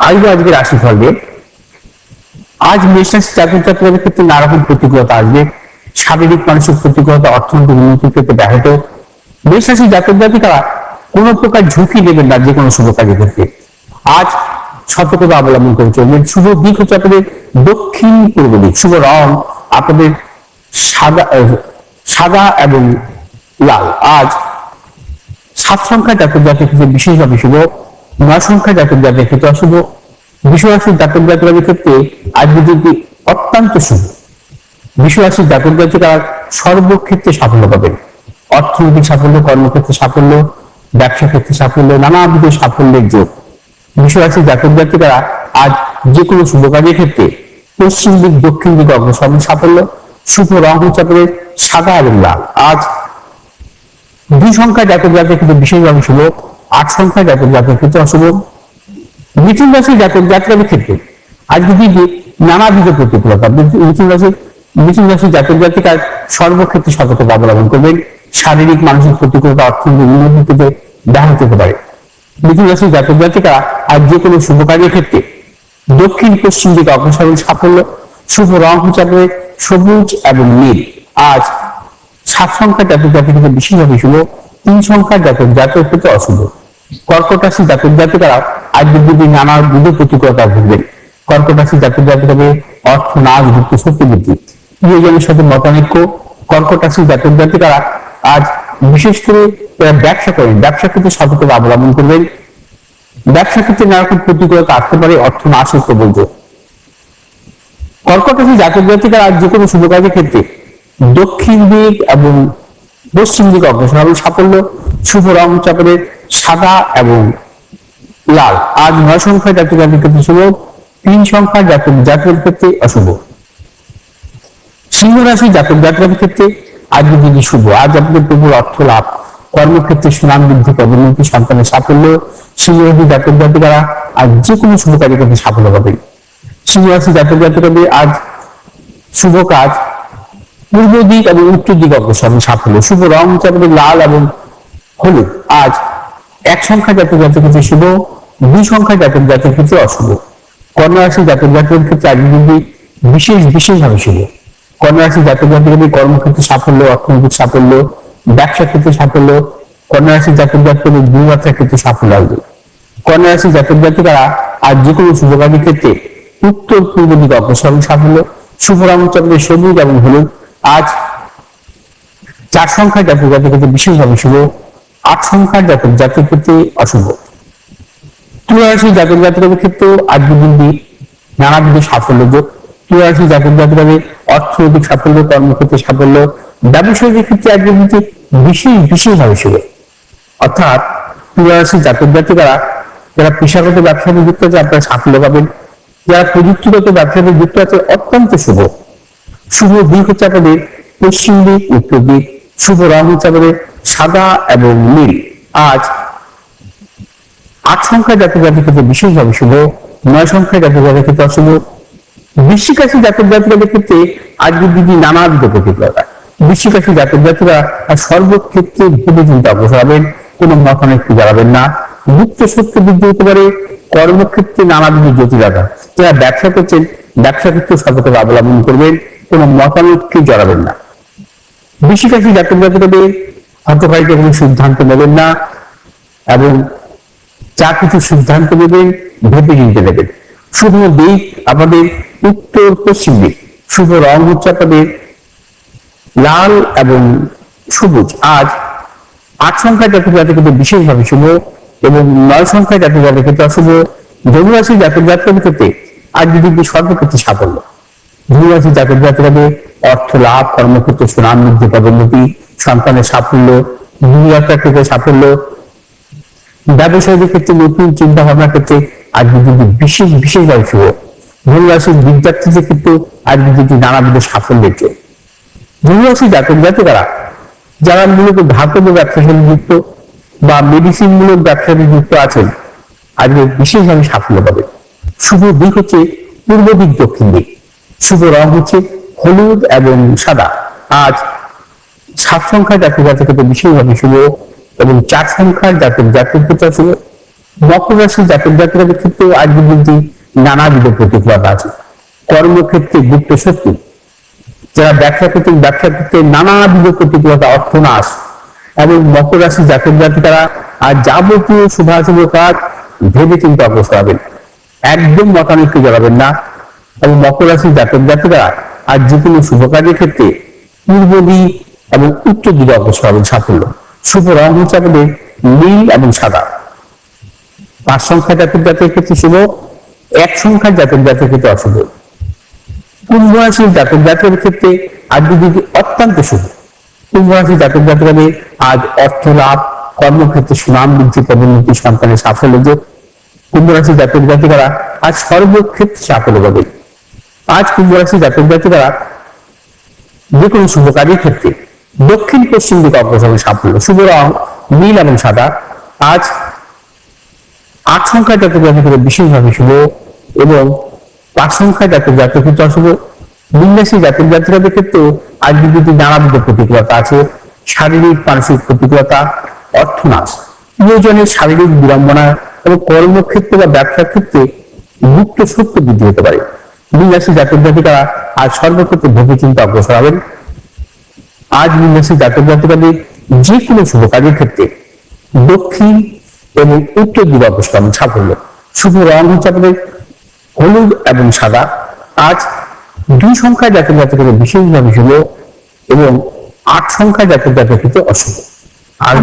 আজকে রাশিফল নিয়ে। আজ মেষ রাশি জাতক জাতিকাদের ক্ষেত্রে নানা রকম প্রতিকূলতা আসবে। শারীরিক মানসিক প্রতিকূলতা, অর্থনৈতিক উন্নতির ক্ষেত্রে ব্যাহত। মেষ রাশি জাতক জাতিকারা কোনো প্রকার ঝুঁকি নেবেন না যে কোনো শুভ কাজের ক্ষেত্রে। আজ সতর্কতা অবলম্বন করে চলবেন। শুভ দিক হচ্ছে আপনাদের দক্ষিণ পূর্ব দিক। শুভ রং আপনাদের সাদা সাদা এবং লাল। আজ 7 সংখ্যা জাতক জাতির ক্ষেত্রে বিশেষভাবে শুভ, 9 সংখ্যা জাতক জাতির ক্ষেত্রে অশুভ। বিশ্বরাশির জাতক জাতিকাদের ক্ষেত্রে আজকের দিনটি অত্যন্ত শুভ। বিশ্বরাশির জাতক জাতিকারা সর্বক্ষেত্রে সাফল্য পাবেন। অর্থনৈতিক সাফল্য, কর্মক্ষেত্রে সাফল্য, ব্যবসা ক্ষেত্রে সাফল্য, নানাবিধ সাফল্যের যোগ। বিশ্বরাশির জাতক জাতিকারা আজ যে কোনো শুভ কাজের ক্ষেত্রে পশ্চিম দিক দক্ষিণ দিক অগ্রসর সাফল্য। শুভ রং হচ্ছে আপনাদের সাদা এবং লাল। আজ 2 সংখ্যা জাতক জাতির ক্ষেত্রে বিশেষভাবে শুভ, 8 সংখ্যা জাতক জাতির ক্ষেত্রে অশুভ। মিথুন রাশির জাতক জাতিকাদের ক্ষেত্রে আজকে দিকে নানাবিধ প্রতিকূলতা। মিথুন রাশির জাতক জাতিকার সর্বক্ষেত্রে সতর্কতা অবলম্বন করবেন। শারীরিক মানসিক প্রতিকূলতা, অর্থনৈতিক উন্নতি থেকে ব্যাহত হতে পারে। মিথুন রাশির জাতক জাতিকারা আজ যে কোনো শুভ কাজের ক্ষেত্রে দক্ষিণ পশ্চিম দিকে অগ্রসর সাফল্য। শুভ রং হচ্ছে আপনাদের সবুজ এবং নীল। আজ 7 সংখ্যা জাতক জাতির ক্ষেত্রে বিশেষভাবে শুভ, 3 সংখ্যা জাতক জাতকের ক্ষেত্রে অশুভ। কর্কট রাশি জাতক জাতিকারা আজকের দিনে নানাবিধ প্রতিকূলতা ভুগবেন। কর্কট রাশি জাতক জাতিকাদের অর্থ নাশ, গুপ্ত শক্তি বৃদ্ধি, প্রিয়জনের সাথে মতানৈক্য। কর্কট রাশি জাতক জাতিকারা আজ বিশেষ করে ব্যবসা করেন, ব্যবসা ক্ষেত্রে সতর্কতা অবলম্বন করবেন। ব্যবসা ক্ষেত্রে নানা রকম প্রতিকূলতা আসতে পারে, অর্থ নাশ হতে বলছে। কর্কট রাশি জাতক জাতিকারা আজ যে কোনো শুভ কাজের ক্ষেত্রে দক্ষিণ দিক এবং পশ্চিম দিক অগ্রসর হবে সাফল্য। শুভ রং হচ্ছে আপনাদের সাদা এবং লাল। আজ 9 সংখ্যা জাতক জাতির ক্ষেত্রে শুভ, 3 সংখ্যা জাতক জাতকের ক্ষেত্রে অশুভ। সিংহ রাশি জাতক জাতকের ক্ষেত্রে আজকে দিনটি শুভ। আজ আপনাদের প্রবল অর্থ লাভ, কর্মক্ষেত্রে সুনাম বৃদ্ধি, পদোন্নতি, সন্তানের সাফল্য। সিংহ রাশি জাতক জাতিকারা আজ যে কোনো শুভ কাজের ক্ষেত্রে সাফল্য পাবেন। সিংহ রাশি জাতক জাতিকাদের আজ শুভ কাজ পূর্ব দিক এবং উত্তর দিক অগ্রসর সাফল্য। শুভ রং হচ্ছে আপনাদের লাল এবং হলুদ। আজ 1 সংখ্যা জাতক জাতির ক্ষেত্রে শুভ, 2 সংখ্যা জাতক জাতির ক্ষেত্রে অশুভ। কন্যা রাশি জাতক জাতকের ক্ষেত্রে আজকের দিনটি বিশেষভাবে শুভ। কন্যা রাশি জাতক জাতিকাদের কর্মক্ষেত্রে সাফল্য, অর্থনৈতিক সাফল্য, ব্যবসা ক্ষেত্রে সাফল্য। কন্যা রাশি জাতক জাতিকাদের দূরযাত্রার ক্ষেত্রে সাফল্য আসবে। কন্যা রাশি জাতক জাতিকারা আজ যে কোনো শুভ কাজের ক্ষেত্রে উত্তর পূর্ব দিকে অগ্রসর সাফল্য। শুভ রং হচ্ছে আপনাদের সবুজ এবং হলুদ। আজ 4 সংখ্যার জাতক জাতির ক্ষেত্রে বিশেষভাবে শুভ, 8 সংখ্যার জাতক জাতির ক্ষেত্রে অশুভ। তুলা রাশি জাতক জাতিকাদের ক্ষেত্রে আজকের দিনটি নানাবিধ সাফল্য যোগ। তুলা রাশি জাতক জাতিকাদের অর্থনৈতিক সাফল্য, কর্মক্ষেত্রে সাফল্য, ব্যবসায়িক ক্ষেত্রে আজকের দিনটি বিশেষভাবে শুভ। অর্থাৎ তুলা রাশি জাতক জাতিকারা যারা পেশাগত ব্যবসায় যুক্ত আছে আপনারা সাফল্য পাবেন। যারা প্রযুক্তিগত ব্যবসায় যুক্ত আছে অত্যন্ত শুভ। শুভ দিক হচ্ছে আপনাদের পশ্চিম দিক, উত্তর দিক। শুভ রং হচ্ছে আপনাদের সাদা এবং নীল। আজ 8 সংখ্যা জাতক জাতির ক্ষেত্রে বিশেষভাবে শুভ, 9 সংখ্যা জাতক জাতির ক্ষেত্রে অশুভ। বৃশ্চিক রাশি জাতক জাতিকাদের ক্ষেত্রে আজকের দিনটি নানাবিধ প্রতিকূলতা। বৃশ্চিক রাশি জাতক জাতিরা সর্বক্ষেত্রে ভেবে চিন্তা অগ্রসর হবেন, কোনো মতানৈক্য জ্বালাবেন না। গুপ্ত শক্তি বৃদ্ধি হতে পারে। কর্মক্ষেত্রে নানাবিধ জটিলতা। যারা ব্যবসা করছেন ব্যবসা ক্ষেত্রে সতর্কতা অবলম্বন করবেন, কোনো মতানৈক্যে জড়াবেন না। বৃশ্চিক রাশি জাতক জাতিকাদের হতকারীকে কোনো সিদ্ধান্ত নেবেন না এবং যা কিছু সিদ্ধান্ত নেবেন ভেবে চিন্তে নেবেন। শুভ দিক আমাদের উত্তর পশ্চিম দিক। শুভ রং হচ্ছে আপনাদের লাল এবং সবুজ। আজ 8 সংখ্যা জাতক জাতির ক্ষেত্রে বিশেষভাবে শুভ এবং 9 সংখ্যা জাতক জাতির ক্ষেত্রে অশুভ। ধনু রাশি জাতক জাতিকাদের ক্ষেত্রে আজ দিনটি সর্বক্ষেত্রে সাফল্য। ধনু রাশি জাতক জাতিকাদের অর্থ লাভ, কর্মক্ষেত্রে সুনাম বৃদ্ধি, পদোন্নতি, সন্তানের সাফল্য, দূরযাত্রার ক্ষেত্রে সাফল্য, ব্যবসায়ীদের ক্ষেত্রে নতুন চিন্তা ভাবনার ক্ষেত্রে আজকের দিনটি বিশেষভাবে শুভ। ধনু রাশির বিদ্যার্থীদের ক্ষেত্রে আজকের দিনটি নানাবিধ সাফল্যের যোগ। ধনু রাশি জাতক জাতিকারা যারা মূলত ধাতব ব্যবসার সাথে যুক্ত বা মেডিসিন মূলক ব্যবসার সাথে যুক্ত আছেন আজকে বিশেষভাবে সাফল্য পাবে। শুভ দিক হচ্ছে পূর্ব দিক, দক্ষিণ দিক। শুভ রং হচ্ছে হলুদ এবং সাদা। আজ 7 সংখ্যার জাতক জাতির ক্ষেত্রে বিশেষভাবে শুভ এবং 4 সংখ্যার জাতক জাতির ক্ষেত্রে শুভ। মকর রাশির জাতক জাতিকাদের ক্ষেত্রে আজকের দিনটি নানাবিধ প্রতিকূলতা আছে। কর্মক্ষেত্রে গুপ্ত শত্রু, যারা ব্যবসা ক্ষেত্রে নানাবিধ প্রতিকূলতা, অর্থনাশ, এবং মকর রাশির জাতক জাতিকারা আর যাবতীয় শুভাশুভ কাজ ভেবে চিন্তে অগ্রসর হবেন, একদম মতানৈক্য জড়াবেন না। এবং মকর রাশির জাতক জাতিকারা আর যে কোনো শুভ কাজের ক্ষেত্রে পূর্ব দিক এবং উত্তর দিকে অগ্রসর হবেন সাফল্য। শুভ রং হচ্ছে আমাদের নীল এবং সাদা। 5 সংখ্যা জাতক জাতকের ক্ষেত্রে শুভ, 1 সংখ্যার জাতক জাতকের ক্ষেত্রে অশুভ। কুম্ভ রাশির জাতক জাতকের ক্ষেত্রে আজকের দিনটি অত্যন্ত শুভ। কুম্ভ রাশির জাতক জাতকদের আজ অর্থ লাভ, কর্মক্ষেত্রে সুনাম বৃদ্ধি, পদোন্নতি, সন্তানের সাফল্য যোগ। কুম্ভ রাশির জাতক জাতিকারা আজ সর্বক্ষেত্রে সাফল্য পাবে। আজ কুম্ভ রাশির জাতক জাতিকারা যে কোনো শুভ কাজের ক্ষেত্রে দক্ষিণ পশ্চিম দিকে অগ্রসর হবে সাফল্য। শুভ রং নীল এবং সাদা। আজ 8 সংখ্যার জাতক জাতিকাদের বিশেষভাবে শুভ এবং 5 সংখ্যার জাতক জাতকের ক্ষেত্রে অশুভ। মীন রাশির জাতক জাতিকাদের ক্ষেত্রেও আজ যদি নানাবিধ প্রতিকূলতা আছে, শারীরিক মানসিক প্রতিকূলতা, অর্থনাশ, প্রিয়জনের শারীরিক বিড়ম্বনা এবং কর্মক্ষেত্রে বা ব্যবসার ক্ষেত্রে গুপ্ত সত্য বৃদ্ধি হতে পারে। মীন রাশির জাতক জাতিকারা আজ সর্বক্ষেত্রে ভেবে চিন্তা অগ্রসর হবেন। আজ মীন রাশির জাতক জাতিকাদের যে কোনো শুভ কাজের ক্ষেত্রে দক্ষিণ এবং উত্তর দিকে অগ্রসর হবেন সাফল্য। শুভ রং হচ্ছে আপনাদের হলুদ এবং সাদা। আজ 2 সংখ্যার জাতক জাতিকাদের বিশেষভাবে শুভ এবং 8 সংখ্যার জাতক জাতকের ক্ষেত্রে অশুভ। আর